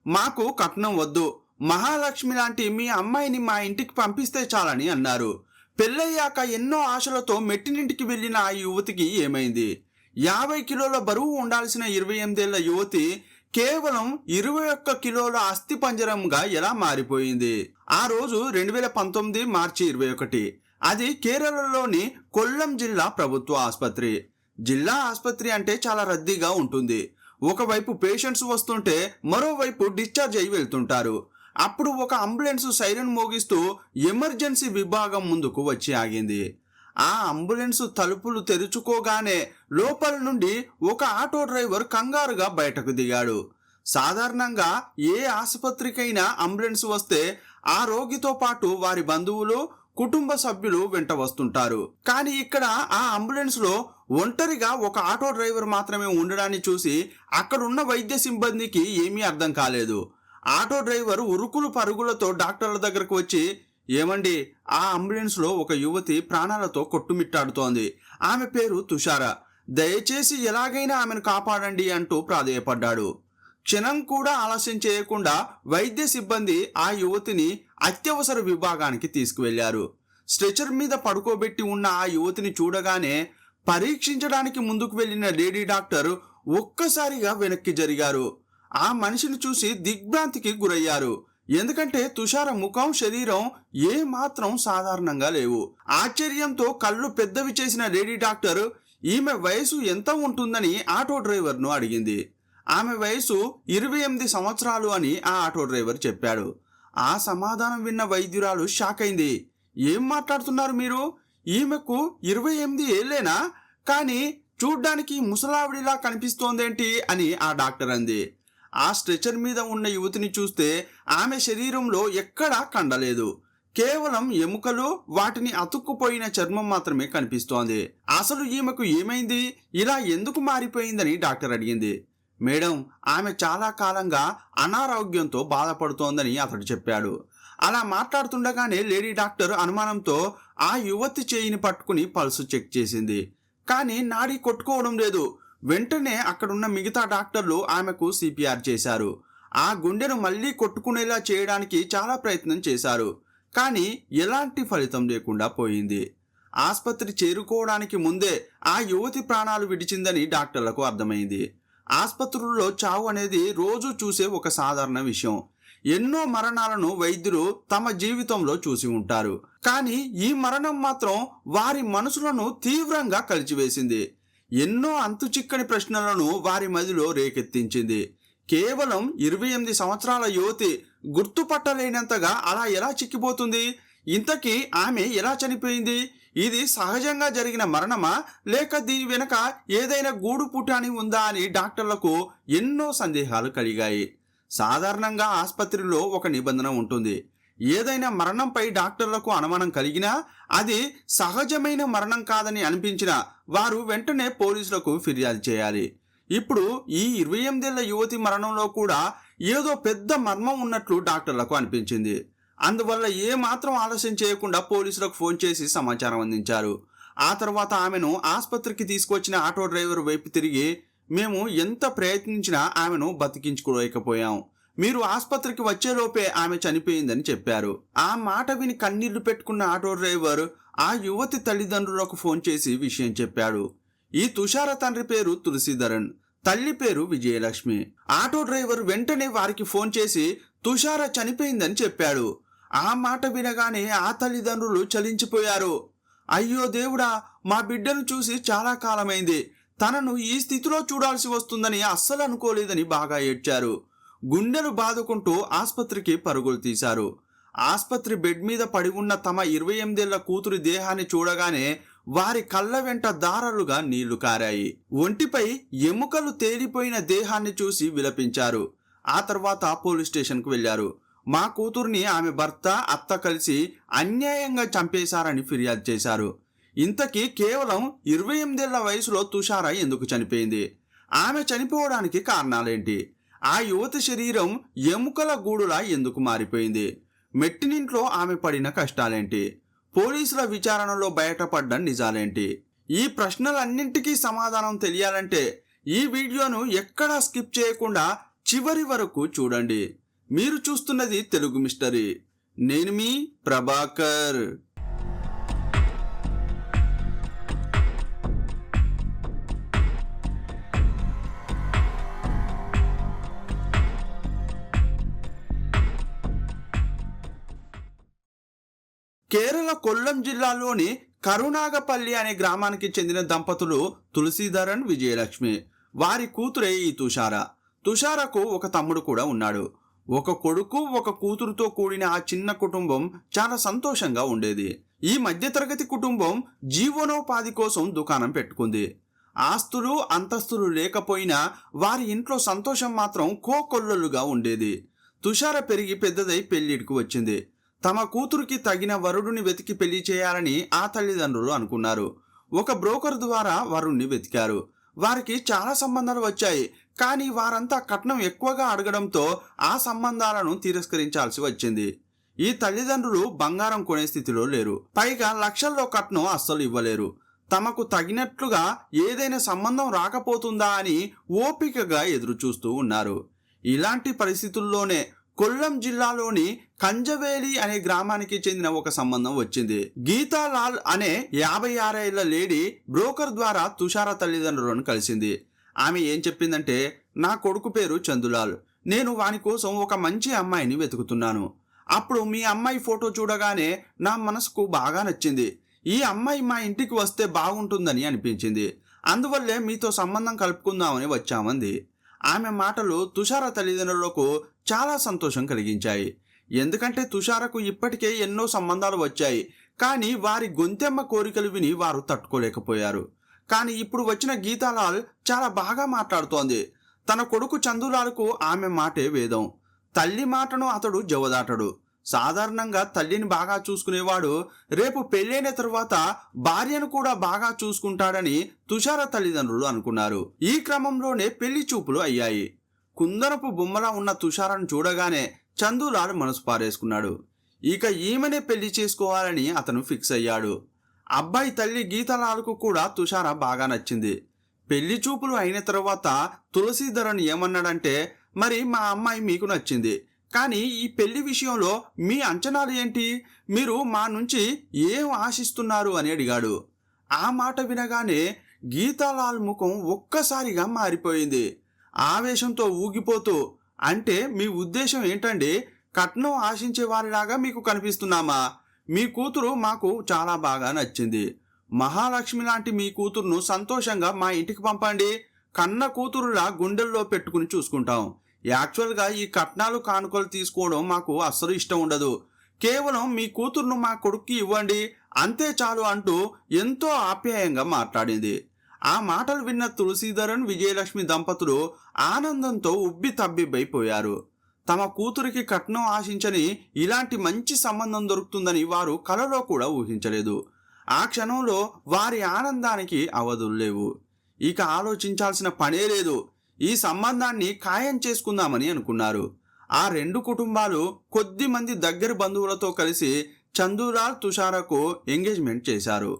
మాకు కట్నం వద్దు, మహాలక్ష్మి లాంటి మీ అమ్మాయిని మా ఇంటికి పంపిస్తే చాలని అన్నారు. పెళ్ళయ్యాక ఎన్నో ఆశలతో మెట్టినింటికి వెళ్ళిన ఆ యువతికి ఏమైంది? 50 కిలోల బరువు ఉండాల్సిన 28 ఏళ్ల యువతి కేవలం 21 కిలోల అస్థిపంజరంగా ఎలా మారిపోయింది? ఆ రోజు 2019 మార్చి 21. అది కేరళలోని కొల్లం జిల్లా ప్రభుత్వ ఆసుపత్రి. జిల్లా ఆసుపత్రి అంటే చాలా రద్దీగా ఉంటుంది. ఒకవైపు పేషెంట్స్ వస్తుంటే మరోవైపు డిశ్చార్జ్ అయి వెళ్తుంటారు. అప్పుడు ఒక అంబులెన్స్ సైరన్ మోగిస్తూ ఎమర్జెన్సీ విభాగం ముందుకు వచ్చి ఆగింది. ఆ అంబులెన్స్ తలుపులు తెరుచుకోగానే లోపల నుండి ఒక ఆటో డ్రైవర్ కంగారుగా బయటకు దిగాడు. సాధారణంగా ఏ ఆసుపత్రికైనా అంబులెన్స్ వస్తే ఆ రోగితో పాటు వారి బంధువులు, కుటుంబ సభ్యులు వెంట వస్తుంటారు. కానీ ఇక్కడ ఆ అంబులెన్స్ లో ఒంటరిగా ఒక ఆటో డ్రైవర్ మాత్రమే ఉండడాన్ని చూసి అక్కడున్న వైద్య సిబ్బందికి ఏమీ అర్థం కాలేదు. ఆటో డ్రైవర్ ఉరుకులు పరుగులతో డాక్టర్ల దగ్గరకు వచ్చి, ఏమండి, ఆ అంబులెన్స్ లో ఒక యువతి ప్రాణాలతో కొట్టుమిట్టాడుతోంది. ఆమె పేరు తుషార. దయచేసి ఎలాగైనా ఆమెను కాపాడండి అంటూ ప్రాధేయపడ్డాడు. క్షణం కూడా ఆలస్యం చేయకుండా వైద్య సిబ్బంది ఆ యువతిని అత్యవసర విభాగానికి తీసుకువెళ్లారు. స్ట్రెచర్ మీద పడుకోబెట్టి ఉన్న ఆ యువతిని చూడగానే పరీక్షించడానికి ముందుకు వెళ్లిన లేడీ డాక్టర్ ఒక్కసారిగా వెనక్కి జరిగారు. ఆ మనిషిని చూసి దిగ్భ్రాంతికి గురయ్యారు. ఎందుకంటే తుషార ముఖం, శరీరం ఏ మాత్రం సాధారణంగా లేవు. ఆశ్చర్యంతో కళ్ళు పెద్దవి చేసిన లేడీ డాక్టర్ ఈమె వయసు ఎంత ఉంటుందని ఆటో డ్రైవర్ను అడిగింది. ఆమె వయసు 28 సంవత్సరాలు అని ఆ ఆటో డ్రైవర్ చెప్పాడు. ఆ సమాధానం విన్న వైద్యురాలు షాక్ అయింది. ఏం మాట్లాడుతున్నారు మీరు? ఈమెకు 28 ఏళ్లేనా? కానీ చూడ్డానికి ముసలావిడిలా కనిపిస్తోందేంటి అని ఆ డాక్టర్ అంది. ఆ స్ట్రెచర్ మీద ఉన్న యువతిని చూస్తే ఆమె శరీరంలో ఎక్కడా కండలేదు. కేవలం ఎముకలు, వాటిని అతుక్కుపోయిన చర్మం మాత్రమే కనిపిస్తోంది. అసలు ఈమెకు ఏమైంది? ఇలా ఎందుకు మారిపోయిందని డాక్టర్ అడిగింది. మేడం, ఆమె చాలా కాలంగా అనారోగ్యంతో బాధపడుతోందని అతడు చెప్పాడు. అలా మాట్లాడుతుండగానే లేడీ డాక్టర్ అనుమానంతో ఆ యువతి చేయిని పట్టుకుని పల్సు చెక్ చేసింది. కానీ నాడీ కొట్టుకోవడం లేదు. వెంటనే అక్కడున్న మిగతా డాక్టర్లు ఆమెకు సిపిఆర్ చేశారు. ఆ గుండెను మళ్ళీ కొట్టుకునేలా చేయడానికి చాలా ప్రయత్నం చేశారు. కానీ ఎలాంటి ఫలితం లేకుండా పోయింది. ఆసుపత్రి చేరుకోవడానికి ముందే ఆ యువతి ప్రాణాలు విడిచిందని డాక్టర్లకు అర్థమైంది. ఆసుపత్రుల్లో చావు అనేది రోజు చూసే ఒక సాధారణ విషయం. ఎన్నో మరణాలను వైద్యులు తమ జీవితంలో చూసి ఉంటారు. కానీ ఈ మరణం మాత్రం వారి మనసులను తీవ్రంగా కలిచివేసింది. ఎన్నో అంతుచిక్కని ప్రశ్నలను వారి మదిలో రేకెత్తించింది. కేవలం 28 సంవత్సరాల యువతి గుర్తుపట్టలేనంతగా అలా ఎలా చిక్కిపోతుంది? ఇంతకీ ఆమె ఎలా చనిపోయింది? ఇది సహజంగా జరిగిన మరణమా, లేక దీని వెనక ఏదైనా గూడు పుటాని ఉందా అని డాక్టర్లకు ఎన్నో సందేహాలు కలిగాయి. సాధారణంగా ఆసుపత్రిలో ఒక నిబంధన ఉంటుంది. ఏదైనా మరణంపై డాక్టర్లకు అనుమానం కలిగినా, అది సహజమైన మరణం కాదని అనిపించినా వారు వెంటనే పోలీసులకు ఫిర్యాదు చేయాలి. ఇప్పుడు ఈ 28 ఏళ్ల యువతి మరణంలో కూడా ఏదో పెద్ద మర్మం ఉన్నట్లు డాక్టర్లకు అనిపించింది. అందువల్ల ఏ మాత్రం ఆలస్యం చేయకుండా పోలీసులకు ఫోన్ చేసి సమాచారం అందించారు. ఆ తర్వాత ఆమెను ఆసుపత్రికి తీసుకొచ్చిన ఆటో డ్రైవర్ వైపు తిరిగి, మేము ఎంత ప్రయత్నించినా ఆమెను బతికించుకోలేకపోయాం. మీరు ఆసుపత్రికి వచ్చేలోపే ఆమె చనిపోయిందని చెప్పారు. ఆ మాట విని కన్నీళ్లు పెట్టుకున్న ఆటో డ్రైవర్ ఆ యువతి తల్లిదండ్రులకు ఫోన్ చేసి విషయం చెప్పాడు. ఈ తుషార తండ్రి పేరు తులసీధరన్, తల్లి పేరు విజయలక్ష్మి. ఆటో డ్రైవర్ వెంటనే వారికి ఫోన్ చేసి తుషార చనిపోయిందని చెప్పాడు. ఆ మాట వినగానే ఆ తల్లిదండ్రులు చలించిపోయారు. అయ్యో దేవుడా, మా బిడ్డను చూసి చాలా కాలమైంది. తనను ఈ స్థితిలో చూడాల్సి వస్తుందని అస్సలు అనుకోలేదని బాగా ఏడ్చారు. గుండెలు బాదుకుంటూ ఆసుపత్రికి పరుగులు తీశారు. ఆసుపత్రి బెడ్ మీద పడి ఉన్న తమ 28 ఏళ్ల కూతురి దేహాన్ని చూడగానే వారి కళ్ళ వెంట దారాలుగా నీళ్లు కారాయి. ఒంటిపై ఎముకలు తేలిపోయిన దేహాన్ని చూసి విలపించారు. ఆ తర్వాత పోలీస్ స్టేషన్కు వెళ్లారు. మా కూతుర్ని ఆమె భర్త, అత్త కలిసి అన్యాయంగా చంపేశారని ఫిర్యాదు చేశారు. ఇంతకీ కేవలం 28 ఏళ్ల వయసులో తుషార ఎందుకు చనిపోయింది? ఆమె చనిపోవడానికి కారణాలేంటి? ఆ యువతి శరీరం ఎముకల గూడులా ఎందుకు మారిపోయింది? మెట్టినింట్లో ఆమె పడిన కష్టాలేంటి? పోలీసుల విచారణలో బయటపడ్డ నిజాలేంటి? ఈ ప్రశ్నలన్నింటికీ సమాధానం తెలియాలంటే ఈ వీడియోను ఎక్కడా స్కిప్ చేయకుండా చివరి వరకు చూడండి. మీరు చూస్తున్నది తెలుగు మిస్టరీ. నేను మీ ప్రభాకర్. కేరళ కొల్లం జిల్లాలోని కరునాగపల్లి అనే గ్రామానికి చెందిన దంపతులు తులసీధరన్, విజయలక్ష్మి. వారి కూతురే ఈ తుషార. తుషారకు ఒక తమ్ముడు కూడా ఉన్నాడు. ఒక కొడుకు, ఒక కూతురుతో కూడిన ఆ చిన్న కుటుంబం చాలా సంతోషంగా ఉండేది. ఈ మధ్యతరగతి కుటుంబం జీవనోపాధి కోసం దుకాణం పెట్టుకుంది. ఆస్తులు అంతస్తులు లేకపోయినా వారి ఇంట్లో సంతోషం మాత్రం కోకొల్లలుగా ఉండేది. తుషార పెరిగి పెద్దదై పెళ్లిడికి వచ్చింది. తమ కూతురికి తగిన వరుడిని వెతికి పెళ్లి చేయాలని ఆ తల్లిదండ్రులు అనుకున్నారు. ఒక బ్రోకర్ ద్వారా వరుణ్ణి వెతికారు. వారికి చాలా సంబంధాలు వచ్చాయి. కానీ వారంతా కట్నం ఎక్కువగా అడగడంతో ఆ సంబంధాలను తిరస్కరించాల్సి వచ్చింది. ఈ తల్లిదండ్రులు బంగారం కొనే స్థితిలో లేరు. పైగా లక్షల్లో కట్నం అస్సలు ఇవ్వలేరు. తమకు తగినట్లుగా ఏదైనా సంబంధం రాకపోతుందా అని ఓపికగా ఎదురు చూస్తూ ఉన్నారు. ఇలాంటి పరిస్థితుల్లోనే కొల్లం జిల్లాలోని కంజవేలి అనే గ్రామానికి చెందిన ఒక సంబంధం వచ్చింది. గీతాలాల్ అనే 56 ఏళ్ల లేడీ బ్రోకర్ ద్వారా తుషార తల్లిదండ్రులను కలిసింది. ఆమె ఏం చెప్పిందంటే, నా కొడుకు పేరు చందులాల్. నేను వాని కోసం ఒక మంచి అమ్మాయిని వెతుకుతున్నాను. అప్పుడు మీ అమ్మాయి ఫోటో చూడగానే నా మనసుకు బాగా నచ్చింది. ఈ అమ్మాయి మా ఇంటికి వస్తే బాగుంటుందని అనిపించింది. అందువల్లే మీతో సంబంధం కలుపుకుందామని వచ్చామంది. ఆమె మాటలు తుషార తల్లిదండ్రులకు చాలా సంతోషం కలిగించాయి. ఎందుకంటే తుషారకు ఇప్పటికే ఎన్నో సంబంధాలు వచ్చాయి. కానీ వారి గొంతెమ్మ కోరికలు విని వారు తట్టుకోలేకపోయారు. కానీ ఇప్పుడు వచ్చిన గీతాలాల్ చాలా బాగా మాట్లాడుతోంది. తన కొడుకు చందులాల్కు ఆమె మాటే వేదం. తల్లి మాటను అతడు జవదాటడు. సాధారణంగా తల్లిని బాగా చూసుకునేవాడు రేపు పెళ్ళైన తరువాత భార్యను కూడా బాగా చూసుకుంటాడని తుషార తల్లిదండ్రులు అనుకున్నారు. ఈ క్రమంలోనే పెళ్లి చూపులు అయ్యాయి. కుందనపు బొమ్మలా ఉన్న తుషారను చూడగానే చందులాల్ మనసు పారేసుకున్నాడు. ఇక ఈమెనే పెళ్లి చేసుకోవాలని అతను ఫిక్స్ అయ్యాడు. అబ్బాయి తల్లి గీతాలాల్కు కూడా తుషార బాగా నచ్చింది. పెళ్లి చూపులు అయిన తర్వాత తులసీధరన్ ఏమన్నాడంటే, మరి మా అమ్మాయి మీకు నచ్చింది, కానీ ఈ పెళ్లి విషయంలో మీ అంచనాలు ఏంటి? మీరు మా నుంచి ఏం ఆశిస్తున్నారు అని అడిగాడు. ఆ మాట వినగానే గీతాలాల్ ముఖం ఒక్కసారిగా మారిపోయింది. ఆవేశంతో ఊగిపోతూ, అంటే మీ ఉద్దేశం ఏంటండి? కట్నం ఆశించే వారిలాగా మీకు కనిపిస్తున్నామా? మీ కూతురు మాకు చాలా బాగా నచ్చింది. మహాలక్ష్మి లాంటి మీ కూతురును సంతోషంగా మా ఇంటికి పంపండి. కన్న కూతురులా గుండెల్లో పెట్టుకుని చూసుకుంటాం. యాక్చువల్గా ఈ కట్నాలు కానుకలు తీసుకోవడం మాకు అస్సలు ఇష్టం ఉండదు. కేవలం మీ కూతురును మా కొడుక్కి ఇవ్వండి, అంతే చాలు అంటూ ఎంతో ఆప్యాయంగా మాట్లాడింది. ఆ మాటలు విన్న తులసీధరన్, విజయలక్ష్మి దంపతులు ఆనందంతో ఉబ్బి తబ్బిబ్బైపోయారు. తమ కూతురికి కట్నం ఆశించని ఇలాంటి మంచి సంబంధం దొరుకుతుందని వారు కలలో కూడా ఊహించలేదు. ఆ క్షణంలో వారి ఆనందానికి అవధులు లేవు. ఇక ఆలోచించాల్సిన పనే లేదు. ఈ సంబంధాన్ని ఖాయం చేసుకుందామని అనుకున్నారు. ఆ రెండు కుటుంబాలు కొద్ది మంది దగ్గర బంధువులతో కలిసి చందులాల్, తుషారకు ఎంగేజ్మెంట్ చేశారు.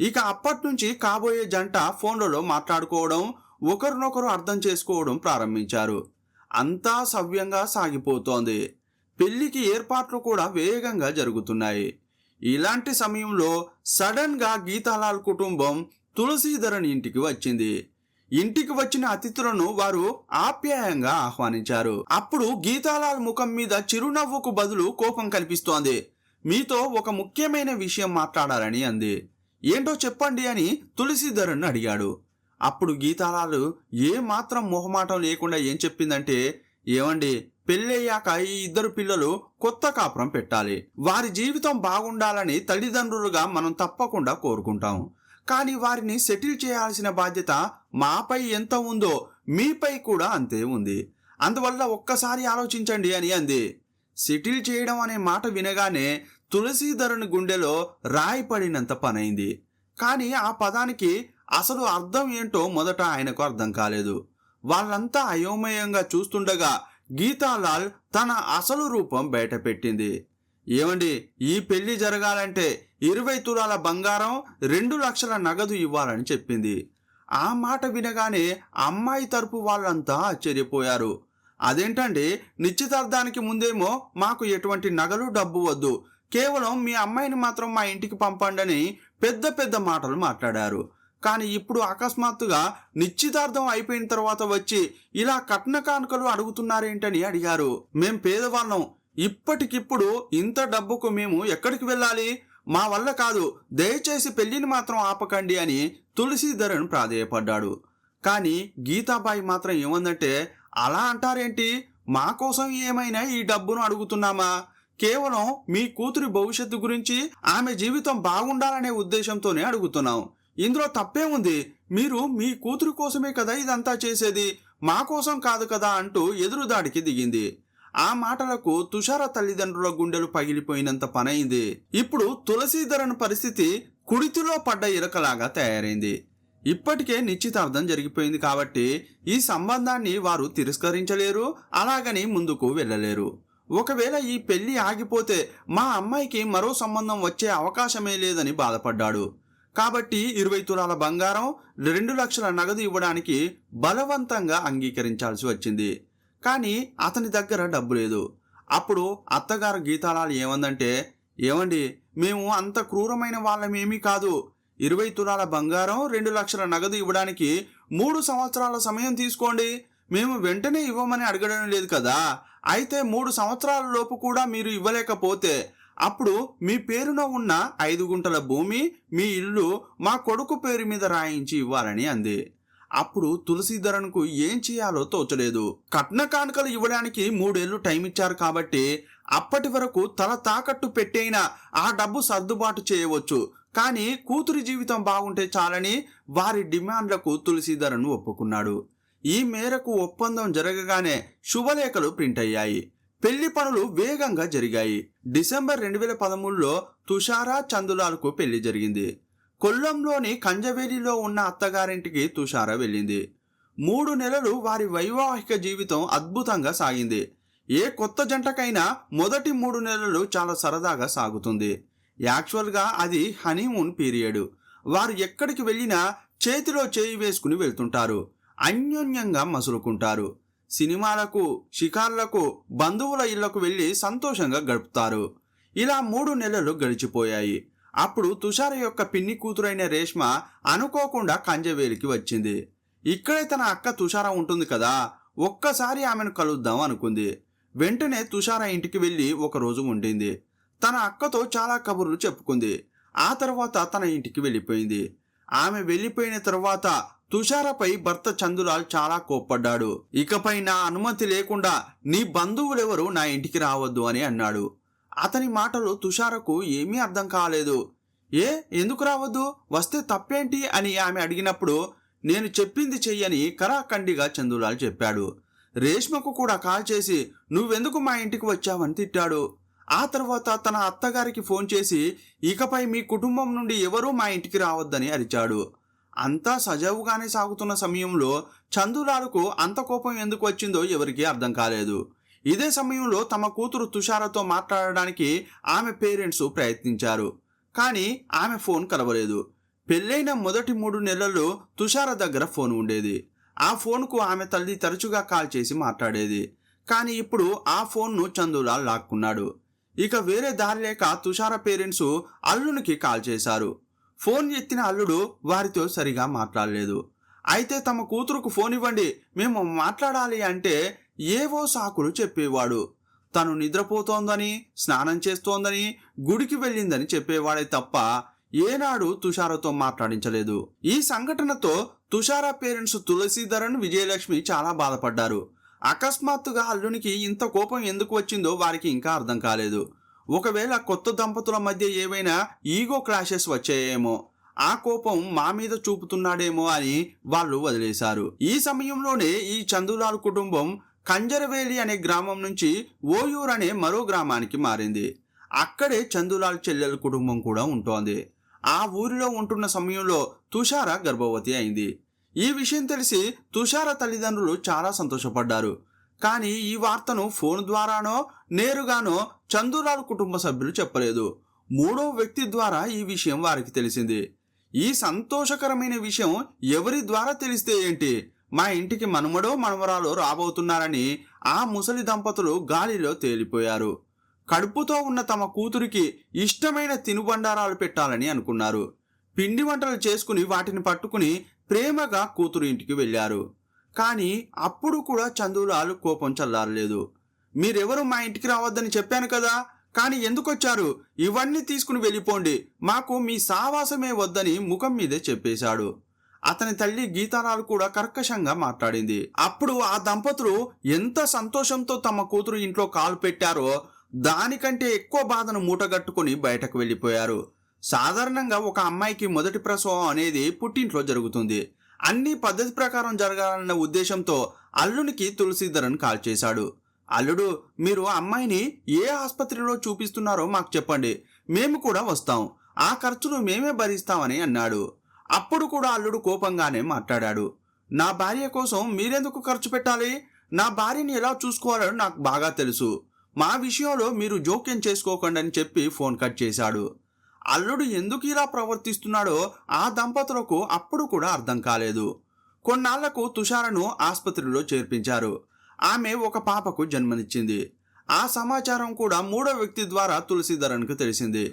ఇక అప్పటి నుంచి కాబోయే జంట ఫోన్లలో మాట్లాడుకోవడం, ఒకరినొకరు అర్థం చేసుకోవడం ప్రారంభించారు. అంతా సవ్యంగా సాగిపోతోంది. పెళ్లికి ఏర్పాట్లు కూడా వేగంగా జరుగుతున్నాయి. ఇలాంటి సమయంలో సడన్ గా గీతాలాల్ కుటుంబం తులసీధరన్ ఇంటికి వచ్చింది. ఇంటికి వచ్చిన అతిథులను వారు ఆప్యాయంగా ఆహ్వానించారు. అప్పుడు గీతాలాల్ ముఖం మీద చిరునవ్వుకు బదులు కోపం కనిపిస్తోంది. మీతో ఒక ముఖ్యమైన విషయం మాట్లాడాలని అంది. ఏంటో చెప్పండి అని తులసీధరన్ అడిగాడు. అప్పుడు గీతాలాల్ ఏ మాత్రం మొహమాటం లేకుండా ఏం చెప్పిందంటే, ఏమండి, పెళ్ళయ్యాక ఈ ఇద్దరు పిల్లలు కొత్త కాపురం పెట్టాలి. వారి జీవితం బాగుండాలని తల్లిదండ్రులుగా మనం తప్పకుండా కోరుకుంటాం. కానీ వారిని సెటిల్ చేయాల్సిన బాధ్యత మాపై ఎంత ఉందో మీపై కూడా అంతే ఉంది. అందువల్ల ఒక్కసారి ఆలోచించండి అని అంది. సెటిల్ చేయడం అనే మాట వినగానే తులసీధరన్ గుండెలో రాయి పడినంత పనైంది. కానీ ఆ పదానికి అసలు అర్థం ఏంటో మొదట ఆయనకు అర్థం కాలేదు. వాళ్ళంతా అయోమయంగా చూస్తుండగా గీతాలాల్ తన అసలు రూపం బయట పెట్టింది. ఏమండి, ఈ పెళ్లి జరగాలంటే 20 తులాల బంగారం, 2 లక్షల నగదు ఇవ్వాలని చెప్పింది. ఆ మాట వినగానే అమ్మాయి తరపు వాళ్ళంతా ఆశ్చర్యపోయారు. అదేంటండి, నిశ్చితార్థానికి ముందేమో మాకు ఎటువంటి నగలు డబ్బు వద్దు, కేవలం మీ అమ్మాయిని మాత్రం మా ఇంటికి పంపండి అని పెద్ద పెద్ద మాటలు మాట్లాడారు. కానీ ఇప్పుడు అకస్మాత్తుగా నిశ్చితార్థం అయిపోయిన తర్వాత వచ్చి ఇలా కట్న కానుకలు అడుగుతున్నారేంటని అడిగారు. మేం పేదవాళ్ళం, ఇప్పటికిప్పుడు ఇంత డబ్బుకు మేము ఎక్కడికి వెళ్ళాలి? మా వల్ల కాదు, దయచేసి పెళ్లిని మాత్రం ఆపకండి అని తులసీధరన్ ప్రాధేయపడ్డాడు. కానీ గీతాబాయి మాత్రం ఏమందంటే, అలా అంటారేంటి? మా కోసం ఏమైనా ఈ డబ్బును అడుగుతున్నామా? కేవలం మీ కూతురి భవిష్యత్తు గురించి, ఆమె జీవితం బాగుండాలనే ఉద్దేశంతోనే అడుగుతున్నాం. ఇందులో తప్పే ఉంది? మీరు మీ కూతురి కోసమే కదా ఇదంతా చేసేది, మా కోసం కాదు కదా అంటూ ఎదురుదాడికి దిగింది. ఆ మాటలకు తుషార తల్లిదండ్రుల గుండెలు పగిలిపోయినంత పనైంది. ఇప్పుడు తులసీధరన్ పరిస్థితి కుడితిలో పడ్డ ఇరకలాగా తయారైంది. ఇప్పటికే నిశ్చితార్థం జరిగిపోయింది కాబట్టి ఈ సంబంధాన్ని వారు తిరస్కరించలేరు, అలాగని ముందుకు వెళ్ళలేరు. ఒకవేళ ఈ పెళ్లి ఆగిపోతే మా అమ్మాయికి మరో సంబంధం వచ్చే అవకాశమే లేదని బాధపడ్డాడు. కాబట్టి 20 తులాల బంగారం, 2 లక్షల నగదు ఇవ్వడానికి బలవంతంగా అంగీకరించాల్సి వచ్చింది. కానీ అతని దగ్గర డబ్బు లేదు. అప్పుడు అత్తగారు గీతాలాల్ ఏమందంటే, ఏమండి, మేము అంత క్రూరమైన వాళ్ళమేమీ కాదు. 20 తులాల బంగారం, 2 లక్షల నగదు ఇవ్వడానికి 3 సంవత్సరాల సమయం తీసుకోండి. మేము వెంటనే ఇవ్వమని అడగడం లేదు కదా. అయితే 3 సంవత్సరాల లోపు కూడా మీరు ఇవ్వలేకపోతే అప్పుడు మీ పేరున ఉన్న 5 గుంటల భూమి, మీ ఇల్లు మా కొడుకు పేరు మీద రాయించి ఇవ్వాలని అంది. అప్పుడు తులసీధరన్కు ఏం చేయాలో తోచలేదు. కట్న కానుకలు ఇవ్వడానికి 3 ఏళ్లు టైం ఇచ్చారు కాబట్టి అప్పటి వరకు తల తాకట్టు పెట్టైనా ఆ డబ్బు సర్దుబాటు చేయవచ్చు. కానీ కూతురి జీవితం బాగుంటే చాలని వారి డిమాండ్లకు తులసీధరన్ ఒప్పుకున్నాడు. ఈ మేరకు ఒప్పందం జరగగానే శుభలేఖలు ప్రింట్ అయ్యాయి. పెళ్లి పనులు వేగంగా జరిగాయి. డిసెంబర్ 2013లో తుషార చందులాల్కు పెళ్లి జరిగింది. కొల్లంలోని కంజవేలిలో ఉన్న అత్తగారింటికి తుషార వెళ్ళింది. 3 నెలలు వారి వైవాహిక జీవితం అద్భుతంగా సాగింది. ఏ కొత్త జంటకైనా మొదటి 3 నెలలు చాలా సరదాగా సాగుతుంది. యాక్చువల్గా అది హనీమూన్ పీరియడ్. వారు ఎక్కడికి వెళ్ళినా చేతిలో చేయి వేసుకుని వెళ్తుంటారు, అన్యోన్యంగా మసులుకుంటారు. సినిమాలకు, షికార్లకు, బంధువుల ఇళ్లకు వెళ్ళి సంతోషంగా గడుపుతారు. ఇలా 3 నెలలు గడిచిపోయాయి. అప్పుడు తుషార యొక్క పిన్ని కూతురైన రేష్మ అనుకోకుండా కంజవేలికి వచ్చింది. ఇక్కడే తన అక్క తుషార ఉంటుంది కదా, ఒక్కసారి ఆమెను కలుద్దాం అనుకుంది. వెంటనే తుషార ఇంటికి వెళ్ళి ఒకరోజు ఉండింది. తన అక్కతో చాలా కబుర్లు చెప్పుకుంది. ఆ తర్వాత తన ఇంటికి వెళ్ళిపోయింది. ఆమె వెళ్ళిపోయిన తర్వాత తుషారపై భర్త చందులాల్ చాలా కోప్పడ్డాడు. ఇకపై నా అనుమతి లేకుండా నీ బంధువులెవరూ నా ఇంటికి రావద్దు అని అన్నాడు. అతని మాటలు తుషారకు ఏమీ అర్థం కాలేదు. ఎందుకు రావద్దు, వస్తే తప్పేంటి అని ఆమె అడిగినప్పుడు నేను చెప్పింది చెయ్యని కరాఖండిగా చందులాల్ చెప్పాడు. రేష్మకు కూడా కాల్ చేసి నువ్వెందుకు మా ఇంటికి వచ్చావని తిట్టాడు. ఆ తర్వాత తన అత్తగారికి ఫోన్ చేసి ఇకపై మీ కుటుంబం నుండి ఎవరూ మా ఇంటికి రావద్దని అరిచాడు. అంతా సజావుగానే సాగుతున్న సమయంలో చందులాల్కు అంత కోపం ఎందుకు వచ్చిందో ఎవరికీ అర్థం కాలేదు. ఇదే సమయంలో తమ కూతురు తుషారతో మాట్లాడడానికి ఆమె పేరెంట్స్ ప్రయత్నించారు. కానీ ఆమె ఫోన్ కలవలేదు. పెళ్ళైన మొదటి 3 నెలల్లో తుషార దగ్గర ఫోన్ ఉండేది. ఆ ఫోన్కు ఆమె తల్లి తరచుగా కాల్ చేసి మాట్లాడేది. కానీ ఇప్పుడు ఆ ఫోన్ను చందులాల్ లాక్కున్నాడు. ఇక వేరే దారి లేక తుషార పేరెంట్స్ అల్లునికి కాల్ చేశారు. ఫోన్ ఎత్తిన అల్లుడు వారితో సరిగా మాట్లాడలేదు. అయితే తమ కూతురుకు ఫోన్ ఇవ్వండి, మేము మాట్లాడాలి అంటే ఏవో సాకులు చెప్పేవాడు. తను నిద్రపోతోందని, స్నానం చేస్తోందని, గుడికి వెళ్ళిందని చెప్పేవాడే తప్ప ఏనాడు తుషారతో మాట్లాడించలేదు. ఈ సంఘటనతో తుషార పేరెంట్స్ తులసీధరన్, విజయలక్ష్మి చాలా బాధపడ్డారు. అకస్మాత్తుగా అల్లునికి ఇంత కోపం ఎందుకు వచ్చిందో వారికి ఇంకా అర్థం కాలేదు. ఒకవేళ కొత్త దంపతుల మధ్య ఏవైనా ఈగో క్లాషెస్ వచ్చాయేమో, ఆ కోపం మా మీద చూపుతున్నాడేమో అని వాళ్ళు వదిలేశారు. ఈ సమయంలోనే ఈ చందులాల్ కుటుంబం కంజరవేలి అనే గ్రామం నుంచి ఓయూర్ అనే మరో గ్రామానికి మారింది. అక్కడే చందులాల్ చెల్లెల కుటుంబం కూడా ఉంటోంది. ఆ ఊరిలో ఉంటున్న సమయంలో తుషార గర్భవతి అయింది. ఈ విషయం తెలిసి తుషార తల్లిదండ్రులు చాలా సంతోషపడ్డారు. కానీ ఈ వార్తను ఫోన్ ద్వారానో నేరుగానో చందులాల్ కుటుంబ సభ్యులు చెప్పలేదు. 3వ వ్యక్తి ద్వారా ఈ విషయం వారికి తెలిసింది. ఈ సంతోషకరమైన విషయం ఎవరి ద్వారా తెలిస్తే ఏంటి, మా ఇంటికి మనుమడో మనవరాలో రాబోతున్నారని ఆ ముసలి దంపతులు గాలిలో తేలిపోయారు. కడుపుతో ఉన్న తమ కూతురికి ఇష్టమైన తినుబండారాలు పెట్టాలని అనుకున్నారు. పిండి వంటలు చేసుకుని వాటిని పట్టుకుని ప్రేమగా కూతురు ఇంటికి వెళ్ళారు. కానీ అప్పుడు కూడా చందులాల్ కోపం చల్లారలేదు. మీరెవరు మా ఇంటికి రావద్దని చెప్పాను కదా, కానీ ఎందుకొచ్చారు? ఇవన్నీ తీసుకుని వెళ్ళిపోండి, మాకు మీ సావాసమే వద్దని ముఖం మీదే చెప్పేశాడు. అతని తల్లి గీతాలాల్ కూడా కర్కశంగా మాట్లాడింది. అప్పుడు ఆ దంపతులు ఎంత సంతోషంతో తమ కూతురు ఇంట్లో కాలు పెట్టారో దానికంటే ఎక్కువ బాధను మూటగట్టుకుని బయటకు వెళ్ళిపోయారు. సాధారణంగా ఒక అమ్మాయికి మొదటి ప్రసవం అనేది పుట్టింట్లో జరుగుతుంది. అన్ని పద్ధతి ప్రకారం జరగాలన్న ఉద్దేశంతో అల్లునికి తులసీధరన్ కాల్ చేశాడు. అల్లుడు, మీరు అమ్మాయిని ఏ ఆసుపత్రిలో చూపిస్తున్నారో మాకు చెప్పండి, మేము కూడా వస్తాం, ఆ ఖర్చులు మేమే భరిస్తామని అన్నాడు. అప్పుడు కూడా అల్లుడు కోపంగానే మాట్లాడాడు. నా భార్య కోసం మీరెందుకు ఖర్చు పెట్టాలి? నా భార్యని ఎలా చూసుకోవాలో నాకు బాగా తెలుసు, మా విషయంలో మీరు జోక్యం చేసుకోకండి అని చెప్పి ఫోన్ కట్ చేశాడు. అల్లుడు ఎందుకు ఇలా ప్రవర్తిస్తున్నాడో ఆ దంపతులకు అప్పుడు కూడా అర్థం కాలేదు. కొన్నాళ్లకు తుషారను ఆసుపత్రిలో చేర్పించారు. ఆమె ఒక పాపకు జన్మనిచ్చింది. ఆ సమాచారం కూడా మూడో వ్యక్తి ద్వారా తులసీధరన్కు తెలిసింది.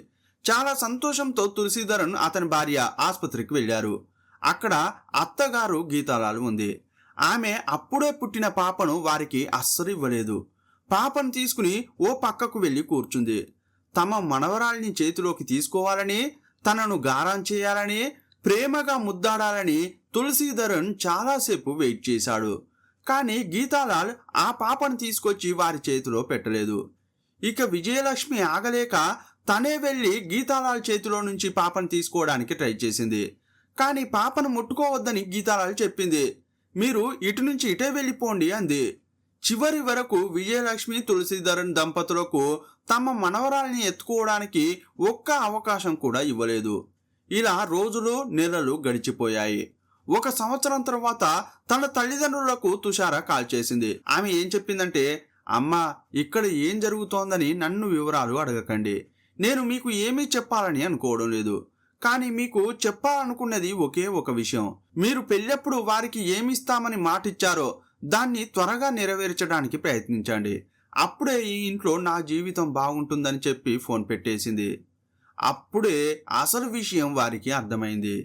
చాలా సంతోషంతో తులసీధరన్ అతని భార్య ఆసుపత్రికి వెళ్ళారు. అక్కడ అత్తగారు గీతాలాల్ ఉంది. ఆమె అప్పుడే పుట్టిన పాపను వారికి అస్సలు ఇవ్వలేదు. పాపను తీసుకుని ఓ పక్కకు వెళ్ళి కూర్చుంది. తమ మనవరాల్ని చేతిలోకి తీసుకోవాలని, తనను గారం చేయాలని, ప్రేమగా ముద్దాడాలని తులసీధరన్ చాలాసేపు వెయిట్ చేశాడు. కానీ గీతాలాల్ ఆ పాపను తీసుకొచ్చి వారి చేతిలో పెట్టలేదు. ఇక విజయలక్ష్మి ఆగలేక తనే వెళ్ళి గీతాలాల్ చేతిలో నుంచి పాపను తీసుకోవడానికి ట్రై చేసింది. కానీ పాపను ముట్టుకోవద్దని గీతాలాల్ చెప్పింది. మీరు ఇటు నుంచి ఇటే వెళ్ళిపోండి అంది. చివరి వరకు విజయలక్ష్మి తులసీధరన్ దంపతులకు తమ మనవరాల్ని ఎత్తుకోవడానికి ఒక్క అవకాశం కూడా ఇవ్వలేదు. ఇలా రోజులు నెలలు గడిచిపోయాయి. 1 సంవత్సరం తర్వాత తన తల్లిదండ్రులకు తుషార కాల్ చేసింది. ఆమె ఏం చెప్పిందంటే, అమ్మా, ఇక్కడ ఏం జరుగుతోందని నన్ను వివరాలు అడగకండి, నేను మీకు ఏమీ చెప్పాలని అనుకోవడం లేదు, కానీ మీకు చెప్పాలనుకున్నది ఒకే ఒక విషయం. మీరు పెళ్ళప్పుడు వారికి ఏమిస్తామని మాటిచ్చారో దాన్ని త్వరగా నెరవేర్చడానికి ప్రయత్నించండి, అప్పుడే ఈ ఇంట్లో నా జీవితం బాగుంటుందని చెప్పి ఫోన్ పెట్టేసింది. అప్పుడే అసలు విషయం వారికి అర్థమైంది.